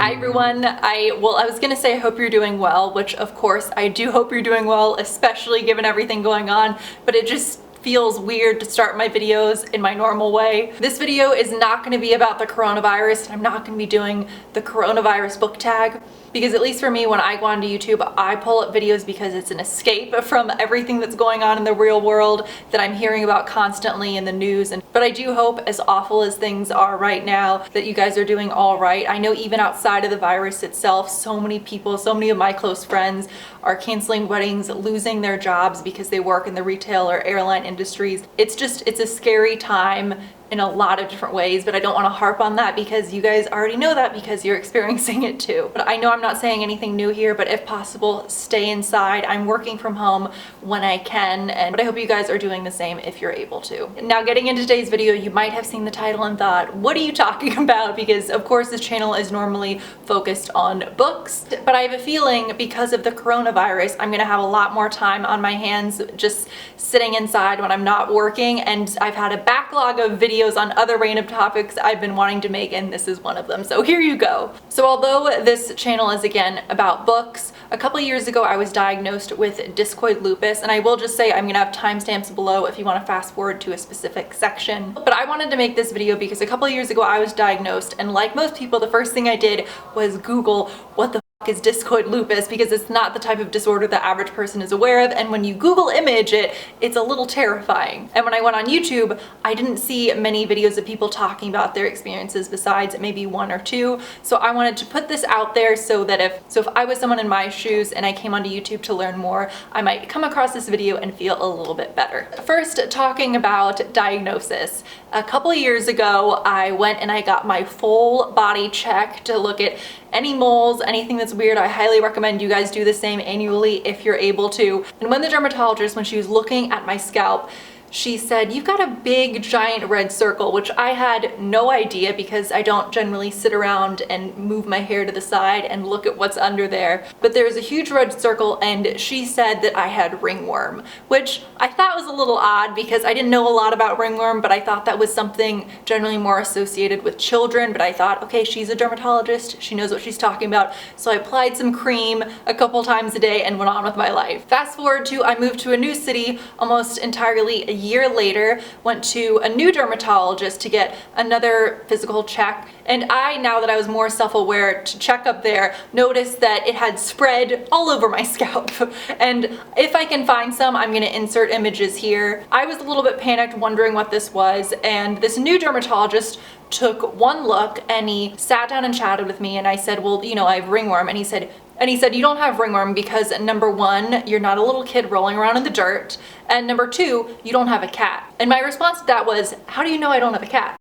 Hi everyone. I was gonna say I hope you're doing well, which of course I do hope you're doing well, especially given everything going on, but it just feels weird to start my videos in my normal way. This video is not going to be about the coronavirus, and I'm not going to be doing the coronavirus book tag, because at least for me, when I go onto YouTube, I pull up videos because it's an escape from everything that's going on in the real world that I'm hearing about constantly in the news. But I do hope, as awful as things are right now, that you guys are doing all right. I know even outside of the virus itself, so many people, so many of my close friends are canceling weddings, losing their jobs because they work in the retail or airline industries. It's a scary time in a lot of different ways, but I don't want to harp on that because you guys already know that because you're experiencing it too. But I know I'm not saying anything new here, but if possible, stay inside. I'm working from home when I can, but I hope you guys are doing the same if you're able to. Now, getting into today's video, you might have seen the title and thought, what are you talking about? Because of course this channel is normally focused on books, but I have a feeling because of the coronavirus, I'm gonna have a lot more time on my hands just sitting inside when I'm not working, and I've had a backlog of videos on other random topics I've been wanting to make, and this is one of them. So here you go. So although this channel is again about books, a couple years ago I was diagnosed with Discoid Lupus, and I will just say I'm gonna have timestamps below if you want to fast forward to a specific section. But I wanted to make this video because a couple years ago I was diagnosed, and like most people, the first thing I did was Google what the is Discoid Lupus, because it's not the type of disorder the average person is aware of, and when you Google image it, it's a little terrifying. And when I went on YouTube, I didn't see many videos of people talking about their experiences besides maybe one or two, so I wanted to put this out there so that if I was someone in my shoes and I came onto YouTube to learn more, I might come across this video and feel a little bit better. First, talking about diagnosis. A couple years ago, I went and I got my full body check to look at any moles, anything that's weird. I highly recommend you guys do the same annually if you're able to. And when the dermatologist, when she was looking at my scalp, she said, "You've got a big giant red circle," which I had no idea because I don't generally sit around and move my hair to the side and look at what's under there. But there was a huge red circle, and she said that I had ringworm, which I thought was a little odd because I didn't know a lot about ringworm, but I thought that was something generally more associated with children. But I thought, okay, she's a dermatologist, she knows what she's talking about. So I applied some cream a couple times a day and went on with my life. Fast forward to I moved to a new city almost entirely a year later, went to a new dermatologist to get another physical check, and now that I was more self-aware to check up there, noticed that it had spread all over my scalp. And if I can find some, I'm gonna insert images here. I was a little bit panicked, wondering what this was, and this new dermatologist took one look and he sat down and chatted with me, and I said, well, you know, I have ringworm, and he said, you don't have ringworm because number one, you're not a little kid rolling around in the dirt, and number two, you don't have a cat. And my response to that was, how do you know I don't have a cat?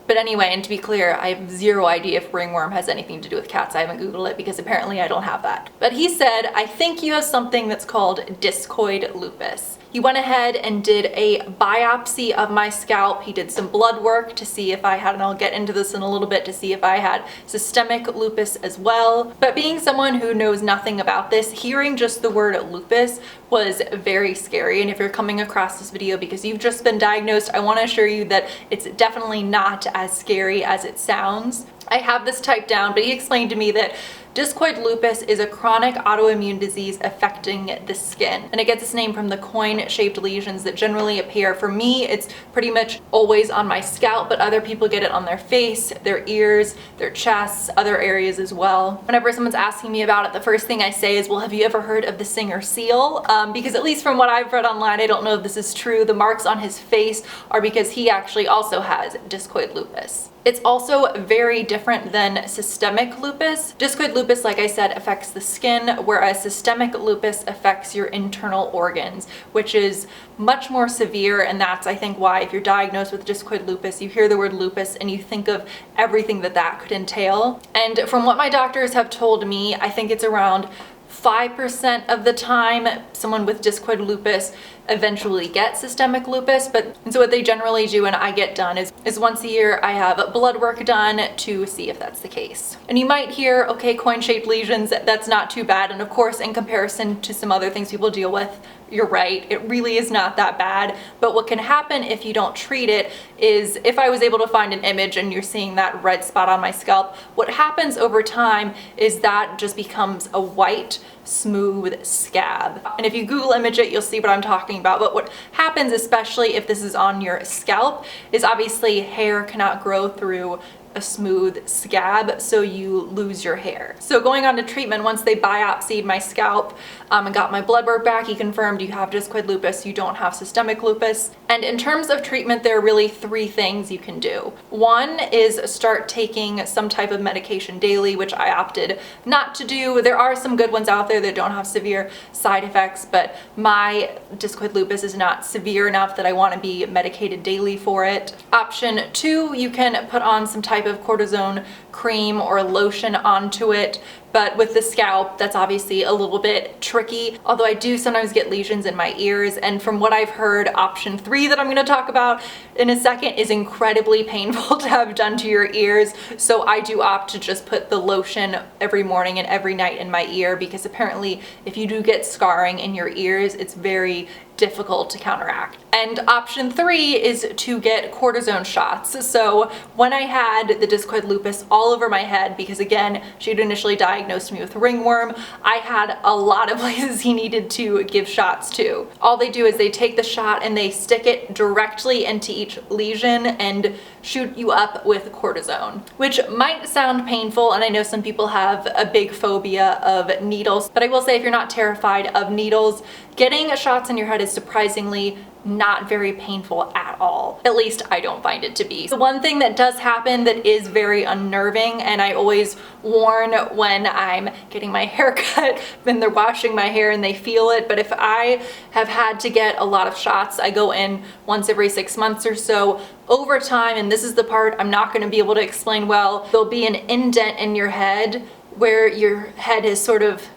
But anyway, and to be clear, I have zero idea if ringworm has anything to do with cats. I haven't Googled it because apparently I don't have that. But he said, I think you have something that's called Discoid Lupus. He went ahead and did a biopsy of my scalp. He did some blood work to see if I had, and I'll get into this in a little bit, to see if I had systemic lupus as well. But being someone who knows nothing about this, hearing just the word lupus was very scary. And if you're coming across this video because you've just been diagnosed, I want to assure you that it's definitely not as scary as it sounds. I have this typed down, but he explained to me that Discoid lupus is a chronic autoimmune disease affecting the skin, and it gets its name from the coin-shaped lesions that generally appear. For me, it's pretty much always on my scalp, but other people get it on their face, their ears, their chests, other areas as well. Whenever someone's asking me about it, the first thing I say is, well, have you ever heard of the singer Seal? Because at least from what I've read online, I don't know if this is true, the marks on his face are because he actually also has Discoid lupus. It's also very different than systemic lupus. Discoid lupus, like I said, affects the skin, whereas systemic lupus affects your internal organs, which is much more severe, and that's, I think, why if you're diagnosed with Discoid lupus, you hear the word lupus and you think of everything that that could entail. And from what my doctors have told me, I think it's around 5% of the time someone with Discoid lupus eventually get systemic lupus. And so what they generally do and I get done is once a year I have blood work done to see if that's the case. And you might hear, okay, coin-shaped lesions, that's not too bad. And of course, in comparison to some other things people deal with, you're right, it really is not that bad. But what can happen if you don't treat it is, if I was able to find an image and you're seeing that red spot on my scalp, what happens over time is that just becomes a white, smooth scab. And if you Google image it, you'll see what I'm talking about. But what happens, especially if this is on your scalp, is obviously hair cannot grow through a smooth scab, so you lose your hair. So going on to treatment, once they biopsied my scalp and got my blood work back, he confirmed you have discoid lupus, you don't have systemic lupus. And in terms of treatment, there are really 3 things you can do. One is start taking some type of medication daily, which I opted not to do. There are some good ones out there that don't have severe side effects, but my discoid lupus is not severe enough that I want to be medicated daily for it. Option 2, you can put on some type of cortisone cream or lotion onto it. But with the scalp, that's obviously a little bit tricky, although I do sometimes get lesions in my ears. And from what I've heard, option 3 that I'm going to talk about in a second is incredibly painful to have done to your ears. So I do opt to just put the lotion every morning and every night in my ear, because apparently if you do get scarring in your ears, it's very difficult to counteract. And option 3 is to get cortisone shots. So when I had the discoid lupus all over my head, because again, she'd initially diagnosed me with ringworm, I had a lot of places he needed to give shots to. All they do is they take the shot and they stick it directly into each lesion and shoot you up with cortisone, which might sound painful. And I know some people have a big phobia of needles, but I will say, if you're not terrified of needles, getting shots in your head is surprisingly not very painful at all. At least I don't find it to be. The one thing that does happen that is very unnerving, and I always warn when I'm getting my hair cut, when they're washing my hair and they feel it, but if I have had to get a lot of shots, I go in once every 6 months or so. Over time, and this is the part I'm not going to be able to explain well, there'll be an indent in your head where your head is sort of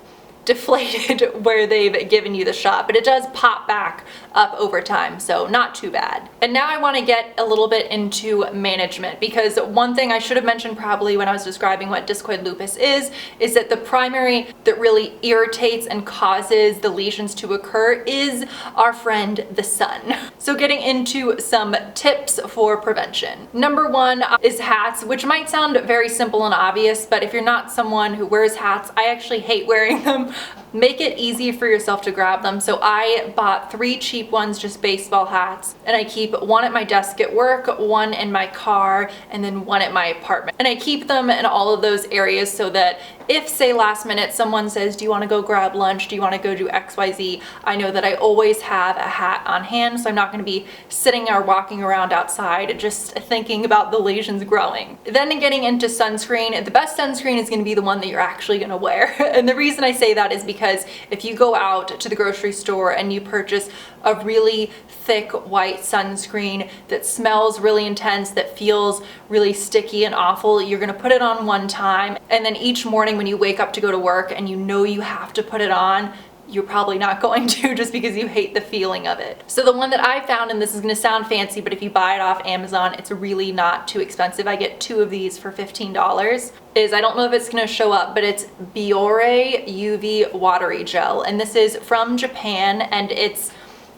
deflated where they've given you the shot, but it does pop back up over time, so not too bad. And now I want to get a little bit into management, because one thing I should have mentioned probably when I was describing what discoid lupus is that the primary that really irritates and causes the lesions to occur is our friend the sun. So getting into some tips for prevention. Number 1 is hats, which might sound very simple and obvious, but if you're not someone who wears hats, I actually hate wearing them. Make it easy for yourself to grab them. So I bought 3 cheap ones, just baseball hats, and I keep one at my desk at work, one in my car, and then one at my apartment. And I keep them in all of those areas so that if, say, last minute someone says, do you want to go grab lunch? Do you want to go do XYZ? I know that I always have a hat on hand, so I'm not going to be sitting or walking around outside just thinking about the lesions growing. Then getting into sunscreen, the best sunscreen is going to be the one that you're actually going to wear. And the reason I say that is because if you go out to the grocery store and you purchase a really thick white sunscreen that smells really intense, that feels really sticky and awful, you're going to put it on one time, and then each morning when you wake up to go to work and you know you have to put it on, you're probably not going to, just because you hate the feeling of it. So the one that I found, and this is going to sound fancy, but if you buy it off Amazon, it's really not too expensive. I get 2 of these for $15. I don't know if it's going to show up, but it's Biore UV Watery Gel, and this is from Japan, and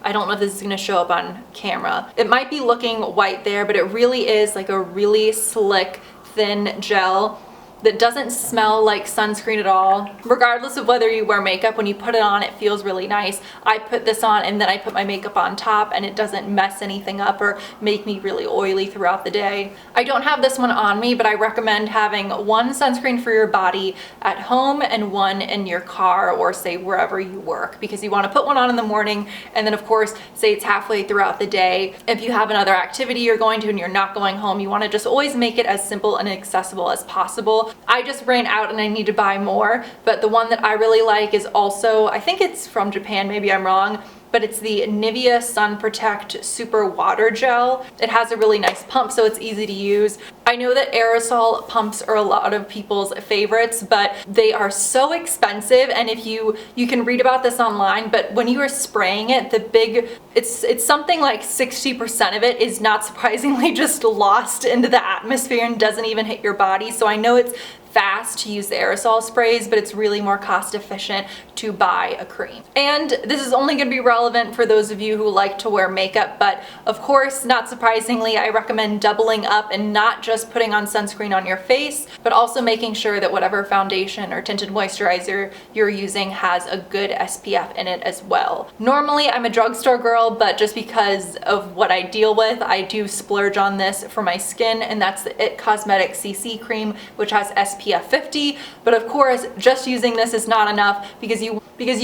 I don't know if this is going to show up on camera. It might be looking white there, but it really is like a really slick, thin gel that doesn't smell like sunscreen at all. Regardless of whether you wear makeup, when you put it on, it feels really nice. I put this on and then I put my makeup on top, and it doesn't mess anything up or make me really oily throughout the day. I don't have this one on me, but I recommend having one sunscreen for your body at home and one in your car, or say wherever you work, because you want to put one on in the morning, and then of course, say it's halfway throughout the day. If you have another activity you're going to and you're not going home, you want to just always make it as simple and accessible as possible. I just ran out and I need to buy more, but the one that I really like is also, I think it's from Japan, maybe I'm wrong, but it's the Nivea Sun Protect Super Water Gel. It has a really nice pump, so it's easy to use. I know that aerosol pumps are a lot of people's favorites, but they are so expensive, and if you can read about this online, but when you are spraying it, it's something like 60% of it is not surprisingly just lost into the atmosphere and doesn't even hit your body. So I know it's fast to use the aerosol sprays, but it's really more cost efficient to buy a cream. And this is only going to be relevant for those of you who like to wear makeup, but of course, not surprisingly, I recommend doubling up and not just putting on sunscreen on your face, but also making sure that whatever foundation or tinted moisturizer you're using has a good SPF in it as well. Normally, I'm a drugstore girl, but just because of what I deal with, I do splurge on this for my skin, and that's the IT Cosmetics CC cream, which has SPF 50, but of course just using this is not enough because you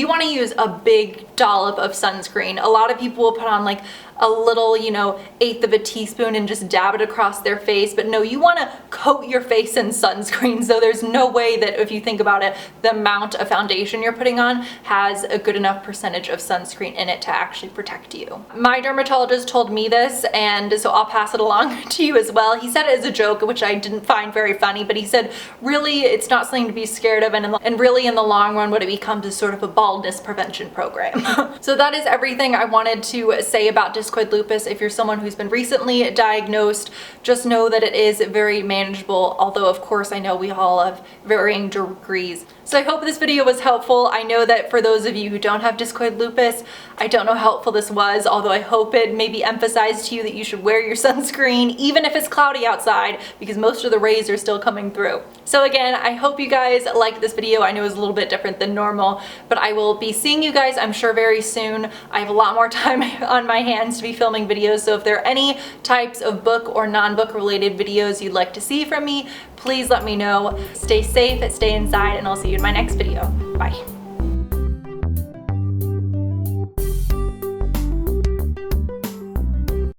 want to use a big dollop of sunscreen. A lot of people will put on like a little, you know, eighth of a teaspoon and just dab it across their face, but no, you want to coat your face in sunscreen. So there's no way that, if you think about it, the amount of foundation you're putting on has a good enough percentage of sunscreen in it to actually protect you. My dermatologist told me this, and so I'll pass it along to you as well. He said it as a joke, which I didn't find very funny, but he said really it's not something to be scared of, and really in the long run what it becomes is sort of a baldness prevention program. So that is everything I wanted to say about Discoid Lupus. If you're someone who's been recently diagnosed, just know that it is very manageable, although of course I know we all have varying degrees. So I hope this video was helpful. I know that for those of you who don't have Discoid Lupus, I don't know how helpful this was, although I hope it maybe emphasized to you that you should wear your sunscreen even if it's cloudy outside, because most of the rays are still coming through. So again, I hope you guys liked this video. I know it was a little bit different than normal, but I will be seeing you guys, I'm sure, very soon. I have a lot more time on my hands to be filming videos, so if there are any types of book or non-book related videos you'd like to see from me, please let me know. Stay safe, stay inside, and I'll see you in my next video. Bye.